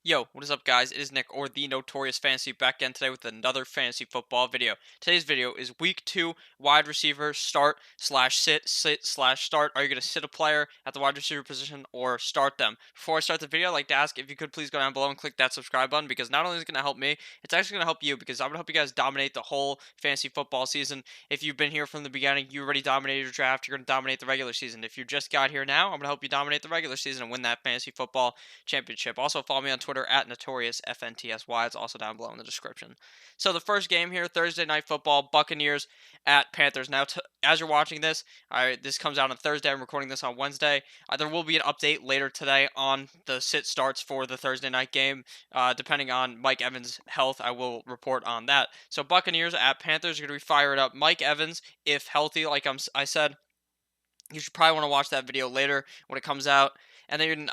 Yo, what is up guys? It is Nick or the Notorious Fantasy back again today with another fantasy football video. Today's video is week 2 wide receiver start slash sit slash start. Are you going to sit a player at the wide receiver position or start them? Before I start the video, I'd like to ask if you could please go down below and click that subscribe button because not only is it going to help me, it's actually going to help you because I'm going to help you guys dominate the whole fantasy football season. If you've been here from the beginning, you already dominated your draft, you're going to dominate the regular season. If you just got here now, I'm going to help you dominate the regular season and win that fantasy football championship. Also, follow me on Twitter at NotoriousFNTSY. It's also down below in the description. So, the first game here, Thursday Night Football, Buccaneers at Panthers. Now, as you're watching this, this comes out on Thursday. I'm recording this on Wednesday. There will be an update later today on the sit starts for the Thursday night game. Depending on Mike Evans' health, I will report on that. So, Buccaneers at Panthers are going to be fired up. Mike Evans, if healthy, like I said, you should probably want to watch that video later when it comes out. And then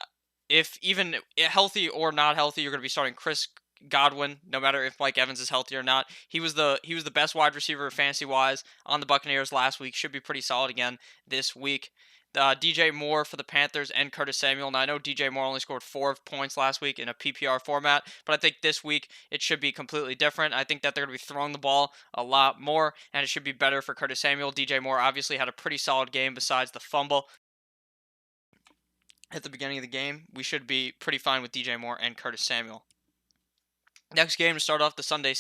if even healthy or not healthy, you're going to be starting Chris Godwin, no matter if Mike Evans is healthy or not. He was the best wide receiver fantasy wise on the Buccaneers last week. Should be pretty solid again this week. DJ Moore for the Panthers and Curtis Samuel. Now, I know DJ Moore only scored 4 points last week in a PPR format, but I think this week it should be completely different. I think that they're going to be throwing the ball a lot more, and it should be better for Curtis Samuel. DJ Moore obviously had a pretty solid game besides the fumble at the beginning of the game. We should be pretty fine with DJ Moore and Curtis Samuel. Next game to start off the Sunday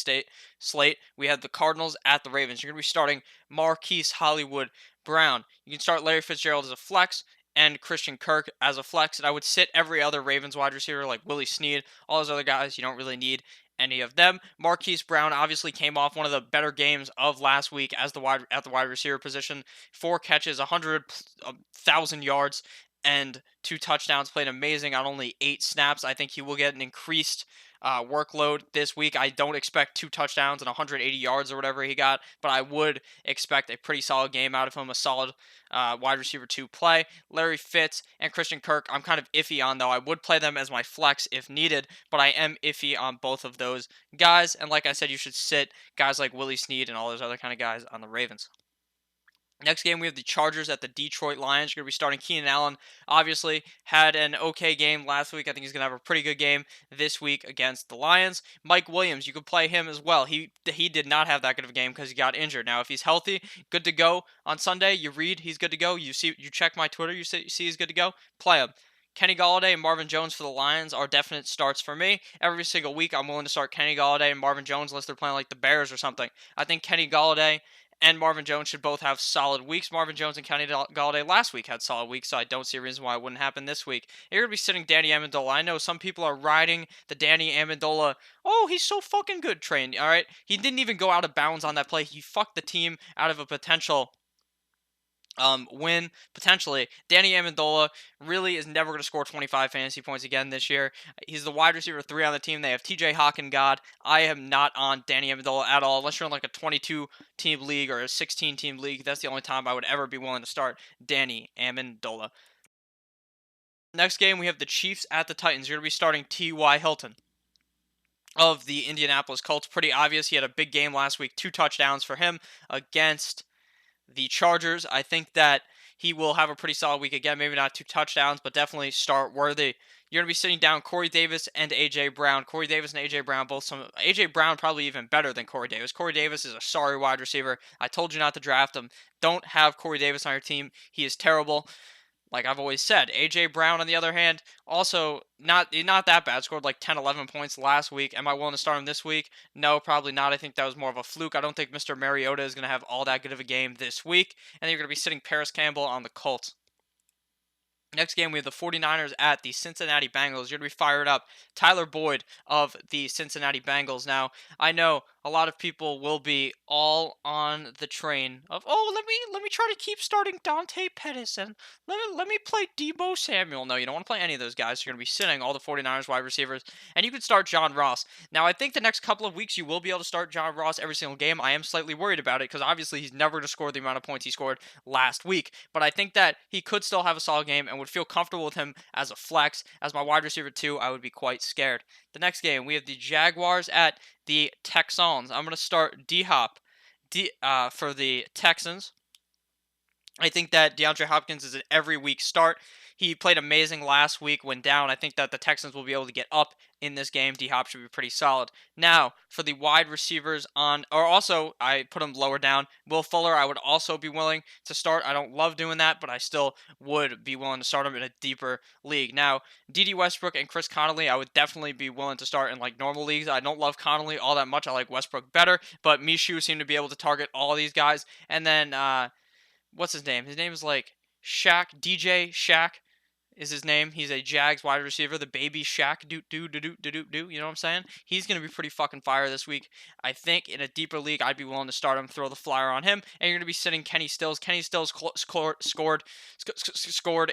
slate, we have the Cardinals at the Ravens. You're going to be starting Marquise Hollywood Brown. You can start Larry Fitzgerald as a flex and Christian Kirk as a flex, and I would sit every other Ravens wide receiver like Willie Snead, all those other guys. You don't really need any of them. Marquise Brown obviously came off one of the better games of last week as the wide receiver position. 4 catches, 100,000 yards, and 2 touchdowns. Played amazing on only 8 snaps. I think he will get an increased workload this week. I don't expect 2 touchdowns and 180 yards or whatever he got, but I would expect a pretty solid game out of him, a solid wide receiver 2 play. Larry Fitz and Christian Kirk, I'm kind of iffy on, though. I would play them as my flex if needed, but I am iffy on both of those guys. And like I said, you should sit guys like Willie Snead and all those other kind of guys on the Ravens. Next game, we have the Chargers at the Detroit Lions. You're going to be starting Keenan Allen. Obviously, had an okay game last week. I think he's going to have a pretty good game this week against the Lions. Mike Williams, you could play him as well. He did not have that good of a game because he got injured. Now, if he's healthy, good to go on Sunday. You read he's good to go. You check my Twitter, you see he's good to go. Play him. Kenny Golladay and Marvin Jones for the Lions are definite starts for me. Every single week, I'm willing to start Kenny Golladay and Marvin Jones unless they're playing like the Bears or something. I think Kenny Golladay and Marvin Jones should both have solid weeks. Marvin Jones and Kenny Golladay last week had solid weeks, so I don't see a reason why it wouldn't happen this week. You're going to be sitting Danny Amendola. I know some people are riding the Danny Amendola, oh, he's so fucking good train, all right? He didn't even go out of bounds on that play. He fucked the team out of a potential win potentially. Danny Amendola really is never going to score 25 fantasy points again this year. He's the wide receiver 3 on the team. They have TJ Hawk and God. I am not on Danny Amendola at all unless you're in like a 22 team league or a 16 team league. That's the only time I would ever be willing to start Danny Amendola. Next game, we have the Chiefs at the Titans. You're going to be starting T.Y. Hilton of the Indianapolis Colts. Pretty obvious. He had a big game last week. 2 touchdowns for him against the Chargers. I think that he will have a pretty solid week again. Maybe not 2 touchdowns, but definitely start worthy. You're going to be sitting down Corey Davis and A.J. Brown. Corey Davis and A.J. Brown, A.J. Brown probably even better than Corey Davis. Corey Davis is a sorry wide receiver. I told you not to draft him. Don't have Corey Davis on your team. He is terrible. Like I've always said, A.J. Brown, on the other hand, also not that bad. Scored like 10, 11 points last week. Am I willing to start him this week? No, probably not. I think that was more of a fluke. I don't think Mr. Mariota is going to have all that good of a game this week. And then you're going to be sitting Paris Campbell on the Colts. Next game, we have the 49ers at the Cincinnati Bengals. You're going to be fired up. Tyler Boyd of the Cincinnati Bengals. Now, I know a lot of people will be all on the train of, oh, let me try to keep starting Dante Pettis and let me play Deebo Samuel. No, you don't want to play any of those guys. You're going to be sitting all the 49ers wide receivers, and you could start John Ross. Now, I think the next couple of weeks you will be able to start John Ross every single game. I am slightly worried about it because obviously he's never going to score the amount of points he scored last week, but I think that he could still have a solid game and would feel comfortable with him as a flex. As my wide receiver 2, I would be quite scared. The next game, we have the Jaguars at the Texans. I'm going to start D-Hop for the Texans. I think that DeAndre Hopkins is an every week start. He played amazing last week when down. I think that the Texans will be able to get up in this game. D-Hop should be pretty solid. Now, for the wide receivers or also, I put him lower down. Will Fuller, I would also be willing to start. I don't love doing that, but I still would be willing to start him in a deeper league. Now, D.D. Westbrook and Chris Connolly, I would definitely be willing to start in like normal leagues. I don't love Connolly all that much. I like Westbrook better, but Mishu seemed to be able to target all of these guys. And then, what's his name? His name is like Shaq, DJ Shaq is his name. He's a Jags wide receiver, the baby Shaq, do. You know what I'm saying? He's gonna be pretty fucking fire this week. I think in a deeper league, I'd be willing to start him, throw the flyer on him, and you're gonna be sitting Kenny Stills. Kenny Stills scored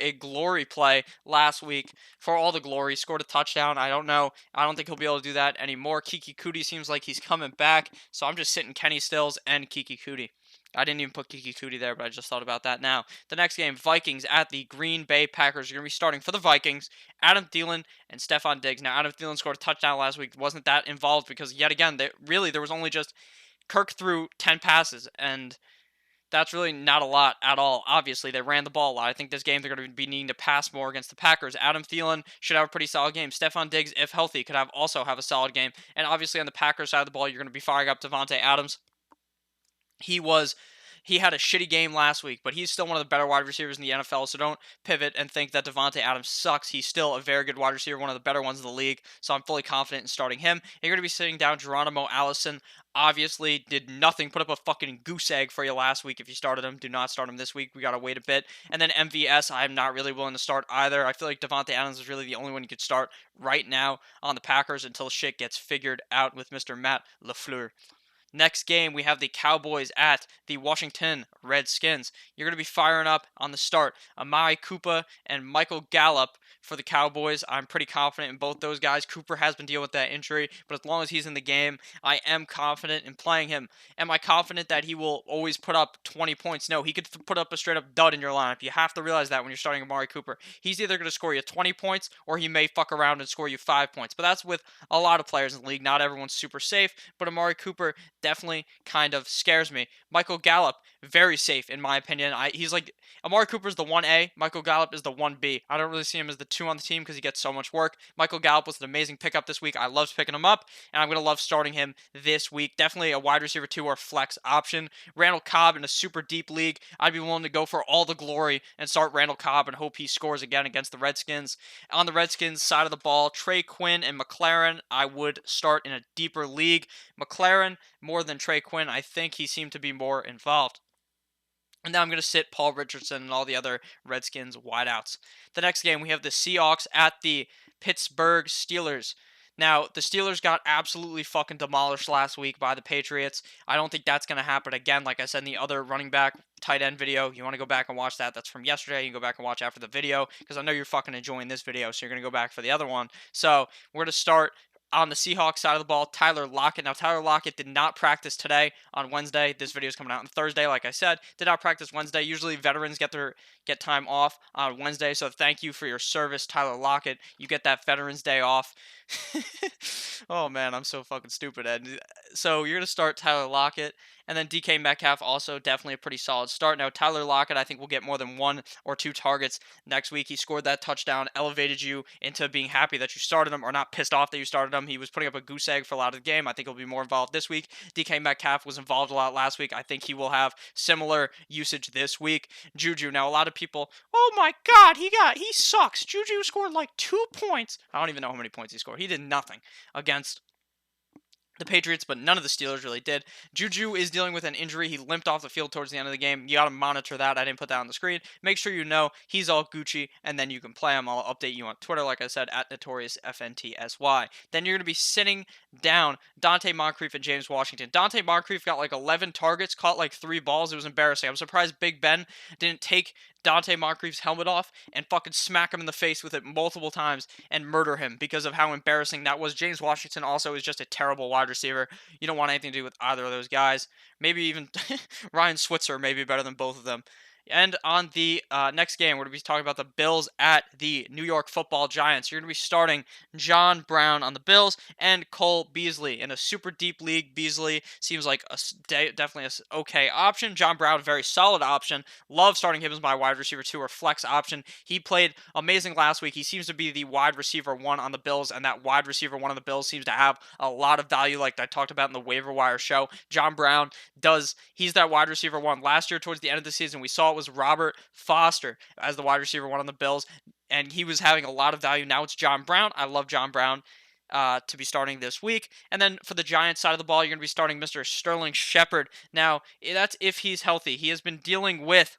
a glory play last week for all the glory. Scored a touchdown. I don't know. I don't think he'll be able to do that anymore. Kiki Cootie seems like he's coming back, so I'm just sitting Kenny Stills and Kiki Cootie. I didn't even put Kiki Cootie there, but I just thought about that now. The next game, Vikings at the Green Bay Packers. You're going to be starting for the Vikings, Adam Thielen and Stephon Diggs. Now, Adam Thielen scored a touchdown last week. Wasn't that involved because, yet again, there was only just Kirk threw 10 passes, and that's really not a lot at all. Obviously, they ran the ball a lot. I think this game they're going to be needing to pass more against the Packers. Adam Thielen should have a pretty solid game. Stephon Diggs, if healthy, could also have a solid game. And obviously, on the Packers side of the ball, you're going to be firing up Devontae Adams. He had a shitty game last week, but he's still one of the better wide receivers in the NFL, so don't pivot and think that Devontae Adams sucks. He's still a very good wide receiver, one of the better ones in the league, so I'm fully confident in starting him. And you're going to be sitting down Geronimo Allison. Obviously, did nothing, put up a fucking goose egg for you last week if you started him. Do not start him this week. We got to wait a bit. And then MVS, I'm not really willing to start either. I feel like Devontae Adams is really the only one you could start right now on the Packers until shit gets figured out with Mr. Matt LaFleur. Next game, we have the Cowboys at the Washington Redskins. You're going to be firing up on the start Amari Cooper and Michael Gallup for the Cowboys. I'm pretty confident in both those guys. Cooper has been dealing with that injury, but as long as he's in the game, I am confident in playing him. Am I confident that he will always put up 20 points? No, he could put up a straight-up dud in your lineup. You have to realize that when you're starting Amari Cooper. He's either going to score you 20 points, or he may fuck around and score you 5 points. But that's with a lot of players in the league. Not everyone's super safe, but Amari Cooper definitely kind of scares me. Michael Gallup, very safe in my opinion. He's like Amari Cooper's the 1A, Michael Gallup is the 1B. I don't really see him as the 2 on the team because he gets so much work. Michael Gallup was an amazing pickup this week. I loved picking him up, and I'm going to love starting him this week. Definitely a wide receiver 2 or flex option. Randall Cobb in a super deep league, I'd be willing to go for all the glory and start Randall Cobb and hope he scores again against the Redskins. On the Redskins side of the ball, Trey Quinn and McLaren, I would start in a deeper league. McLaren, more than Trey Quinn, I think he seemed to be more involved. And now I'm going to sit Paul Richardson and all the other Redskins wideouts. The next game, we have the Seahawks at the Pittsburgh Steelers. Now, the Steelers got absolutely fucking demolished last week by the Patriots. I don't think that's going to happen again. Like I said in the other running back tight end video, you want to go back and watch that. That's from yesterday. You can go back and watch after the video because I know you're fucking enjoying this video, so you're going to go back for the other one. So we're going to start on the Seahawks side of the ball, Tyler Lockett. Now, Tyler Lockett did not practice today on Wednesday. This video is coming out on Thursday, like I said. Did not practice Wednesday. Usually, veterans get time off on Wednesday, so thank you for your service, Tyler Lockett. You get that Veterans Day off. Oh, man, I'm so fucking stupid, Ed. So, you're going to start Tyler Lockett, and then DK Metcalf also definitely a pretty solid start. Now, Tyler Lockett, I think, will get more than 1 or 2 targets next week. He scored that touchdown, elevated you into being happy that you started him, or not pissed off that you started him. He was putting up a goose egg for a lot of the game. I think he'll be more involved this week. DK Metcalf was involved a lot last week. I think he will have similar usage this week. Juju, now a lot of people, oh my god, he sucks. Juju scored like 2 points. I don't even know how many points he scored. He did nothing against the Patriots, but none of the Steelers really did. Juju is dealing with an injury. He limped off the field towards the end of the game. You got to monitor that. I didn't put that on the screen. Make sure you know he's all Gucci, and then you can play him. I'll update you on Twitter, like I said, at NotoriousFNTSY. Then you're going to be sitting down Dante Moncrief and James Washington. Dante Moncrief got like 11 targets, caught like 3 balls. It was embarrassing. I'm surprised Big Ben didn't take Dante Moncrief's helmet off and fucking smack him in the face with it multiple times and murder him because of how embarrassing that was. James Washington also is just a terrible wide receiver. You don't want anything to do with either of those guys. Maybe even Ryan Switzer may be better than both of them. And on the next game, we're going to be talking about the Bills at the New York Football Giants. You're going to be starting John Brown on the Bills and Cole Beasley in a super deep league. Beasley seems like definitely a okay option. John Brown, very solid option. Love starting him as my wide receiver 2 or flex option. He played amazing last week. He seems to be the wide receiver 1 on the Bills, and that wide receiver 1 on the Bills seems to have a lot of value, like I talked about in the waiver wire show. John Brown he's that wide receiver 1. Last year, towards the end of the season, we saw it was Robert Foster as the wide receiver 1 on the Bills, and he was having a lot of value. Now it's John Brown. I love John Brown to be starting this week. And then for the Giants side of the ball, you're going to be starting Mr. Sterling Shepard. Now, that's if he's healthy. He has been dealing with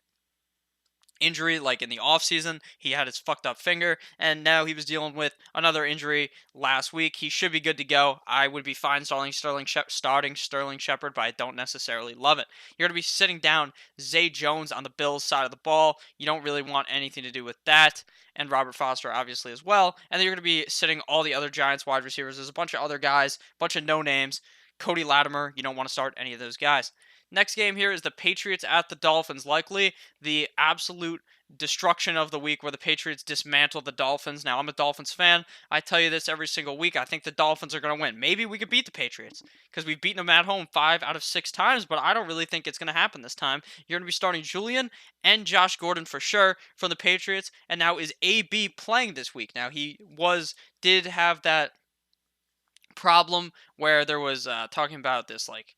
injury like in the offseason. He had his fucked up finger, and now he was dealing with another injury last week. He should be good to go. I would be fine starting Sterling Shepard, but I don't necessarily love it. You're going to be sitting down Zay Jones on the Bills side of the ball. You don't really want anything to do with that, and Robert Foster obviously as well. And then you're going to be sitting all the other Giants wide receivers. There's a bunch of other guys, bunch of no names. Cody Latimer, you don't want to start any of those guys. Next game here is the Patriots at the Dolphins. Likely the absolute destruction of the week where the Patriots dismantle the Dolphins. Now, I'm a Dolphins fan. I tell you this every single week. I think the Dolphins are going to win. Maybe we could beat the Patriots because we've beaten them at home 5 out of 6 times, but I don't really think it's going to happen this time. You're going to be starting Julian and Josh Gordon for sure from the Patriots. And now is AB playing this week? Now, did have that problem where there was talking about this like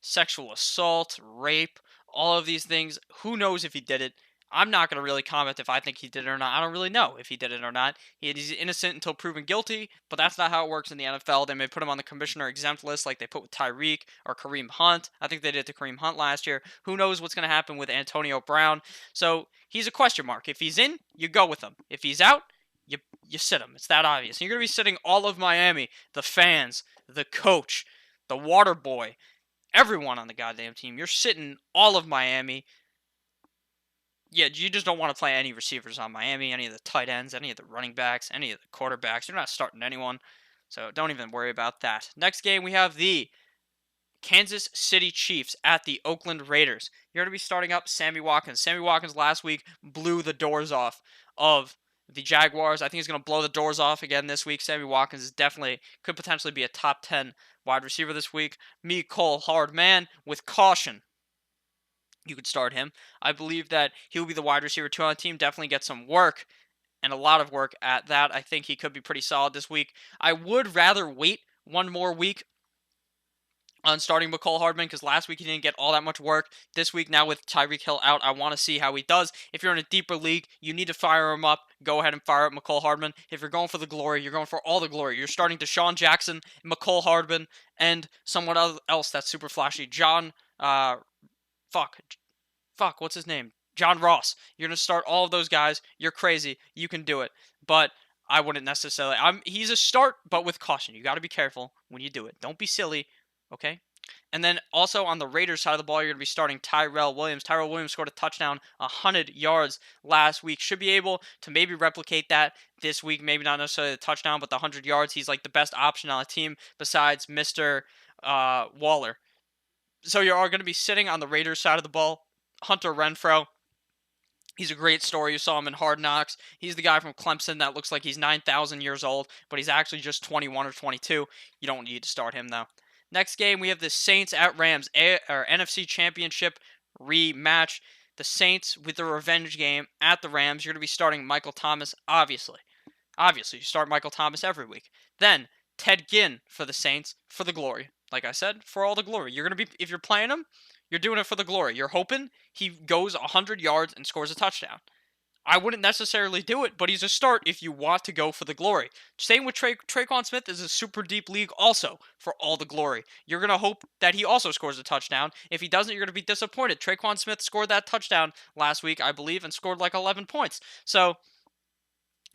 sexual assault, rape, all of these things. Who knows if he did it? I'm not going to really comment if I think he did it or not. I don't really know if he did it or not. He's innocent until proven guilty, but that's not how it works in the NFL. They may put him on the commissioner exempt list like they put with Tyreek or Kareem Hunt. I think they did it to Kareem Hunt last year. Who knows what's going to happen with Antonio Brown? So he's a question mark. If he's in, you go with him. If he's out, you sit him. It's that obvious. You're going to be sitting all of Miami, the fans, the coach, the water boy, everyone on the goddamn team. You're sitting all of Miami. Yeah, you just don't want to play any receivers on Miami, any of the tight ends, any of the running backs, any of the quarterbacks. You're not starting anyone, so don't even worry about that. Next game, we have the Kansas City Chiefs at the Oakland Raiders. You're going to be starting up Sammy Watkins. Sammy Watkins last week blew the doors off of the Jaguars. I think he's going to blow the doors off again this week. Sammy Watkins could potentially be a top 10 wide receiver this week. Me, Cole Hardman, with caution, you could start him. I believe that he'll be the wide receiver 2 on the team. Definitely get some work and a lot of work at that. I think he could be pretty solid this week. I would rather wait one more week on starting McCole Hardman because last week he didn't get all that much work. This week, now with Tyreek Hill out, I want to see how he does. If you're in a deeper league, you need to fire him up. Go ahead and fire up McCole Hardman. If you're going for the glory, you're going for all the glory. You're starting Deshaun Jackson, McCole Hardman, and someone else that's super flashy. What's his name? John Ross. You're going to start all of those guys. You're crazy. You can do it. But I wouldn't necessarily. He's a start, but with caution. You got to be careful when you do it. Don't be silly. Okay? And then also on the Raiders side of the ball, you're going to be starting Tyrell Williams. Tyrell Williams scored a touchdown, 100 yards last week. Should be able to maybe replicate that this week. Maybe not necessarily the touchdown, but the 100 yards. He's like the best option on the team besides Mr. Waller. So you are going to be sitting on the Raiders side of the ball. Hunter Renfrow. He's a great story. You saw him in Hard Knocks. He's the guy from Clemson that looks like he's 9,000 years old, but he's actually just 21 or 22. You don't need to start him, though. Next game, we have the Saints at Rams, NFC Championship rematch. The Saints with the revenge game at the Rams. You're going to be starting Michael Thomas, obviously. Obviously, you start Michael Thomas every week. Then, Ted Ginn for the Saints for the glory. Like I said, for all the glory. If you're playing him, you're doing it for the glory. You're hoping he goes 100 yards and scores a touchdown. I wouldn't necessarily do it, but he's a start if you want to go for the glory. Same with Traquan Smith is a super deep league also for all the glory. You're going to hope that he also scores a touchdown. If he doesn't, you're going to be disappointed. Traquan Smith scored that touchdown last week, I believe, and scored like 11 points. So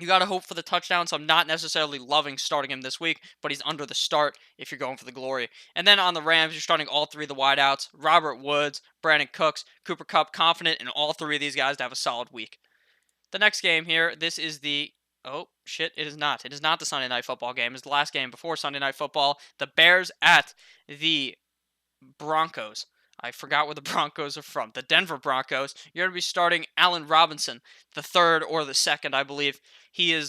you got to hope for the touchdown, so I'm not necessarily loving starting him this week, but he's under the start if you're going for the glory. And then on the Rams, you're starting all 3 of the wideouts. Robert Woods, Brandon Cooks, Cooper Kupp, confident in all 3 of these guys to have a solid week. The next game here, this is the... Oh, shit, it is not. It is not the Sunday Night Football game. It's the last game before Sunday Night Football. The Bears at the Broncos. I forgot where the Broncos are from. The Denver Broncos. You're going to be starting Allen Robinson, the third or the second, I believe. He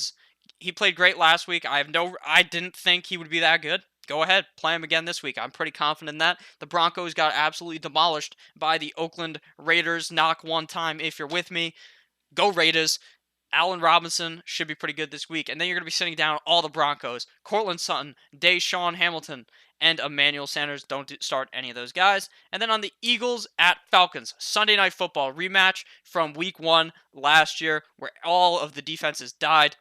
played great last week. I didn't think he would be that good. Go ahead, play him again this week. I'm pretty confident in that. The Broncos got absolutely demolished by the Oakland Raiders. Knock one time if you're with me. Go Raiders. Allen Robinson should be pretty good this week. And then you're going to be sitting down all the Broncos. Cortland Sutton, Deshaun Hamilton, and Emmanuel Sanders. Don't start any of those guys. And then on the Eagles at Falcons, Sunday Night Football rematch from week 1 last year where all of the defenses died.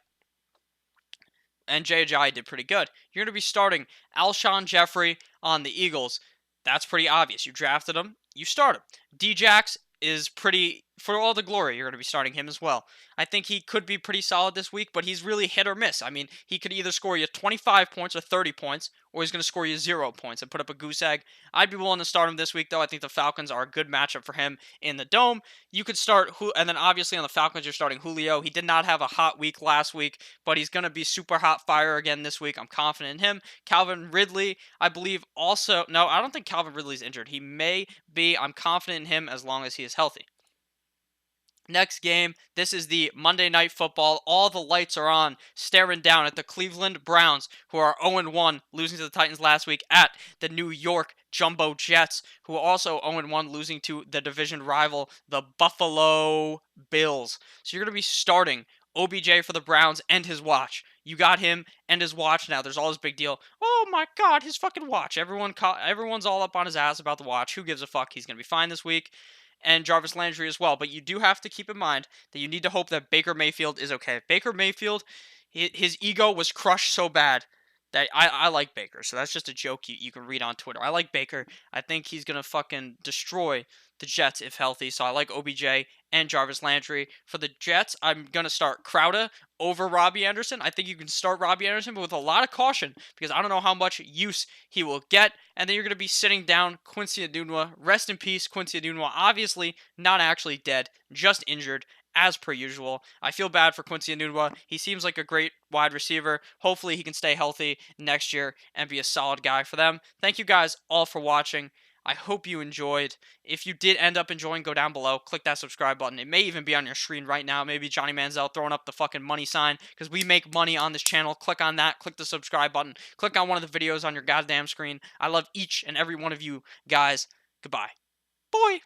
And Jay Ajayi did pretty good. You're going to be starting Alshon Jeffrey on the Eagles. That's pretty obvious. You drafted him, you start him. D-Jax is pretty, for all the glory, you're going to be starting him as well. I think he could be pretty solid this week, but he's really hit or miss. I mean, he could either score you 25 points or 30 points, or he's going to score you 0 points and put up a goose egg. I'd be willing to start him this week, though. I think the Falcons are a good matchup for him in the Dome. You could start, and then obviously on the Falcons, you're starting Julio. He did not have a hot week last week, but he's going to be super hot fire again this week. I'm confident in him. Calvin Ridley, I believe also, no, I don't think Calvin Ridley's injured. He may be. I'm confident in him as long as he is healthy. Next game, this is the Monday Night Football. All the lights are on, staring down at the Cleveland Browns, who are 0-1, losing to the Titans last week, at the New York Jumbo Jets, who are also 0-1, losing to the division rival, the Buffalo Bills. So you're going to be starting OBJ for the Browns and his watch. You got him and his watch now. There's all this big deal. Oh my God, his fucking watch. Everyone's all up on his ass about the watch. Who gives a fuck? He's going to be fine this week. And Jarvis Landry as well. But you do have to keep in mind that you need to hope that Baker Mayfield is okay. Baker Mayfield, his ego was crushed so bad that I like Baker. So that's just a joke you can read on Twitter. I like Baker. I think he's going to fucking destroy the Jets if healthy. So I like OBJ and Jarvis Landry. For the Jets, I'm going to start Crowder over Robbie Anderson. I think you can start Robbie Anderson, but with a lot of caution because I don't know how much use he will get. And then you're going to be sitting down Quincy Enunwa. Rest in peace, Quincy Enunwa. Obviously, not actually dead, just injured, as per usual. I feel bad for Quincy Enunwa. He seems like a great wide receiver. Hopefully, he can stay healthy next year and be a solid guy for them. Thank you guys all for watching. I hope you enjoyed. If you did end up enjoying, go down below. Click that subscribe button. It may even be on your screen right now. Maybe Johnny Manziel throwing up the fucking money sign because we make money on this channel. Click on that. Click the subscribe button. Click on one of the videos on your goddamn screen. I love each and every one of you guys. Goodbye. Boy.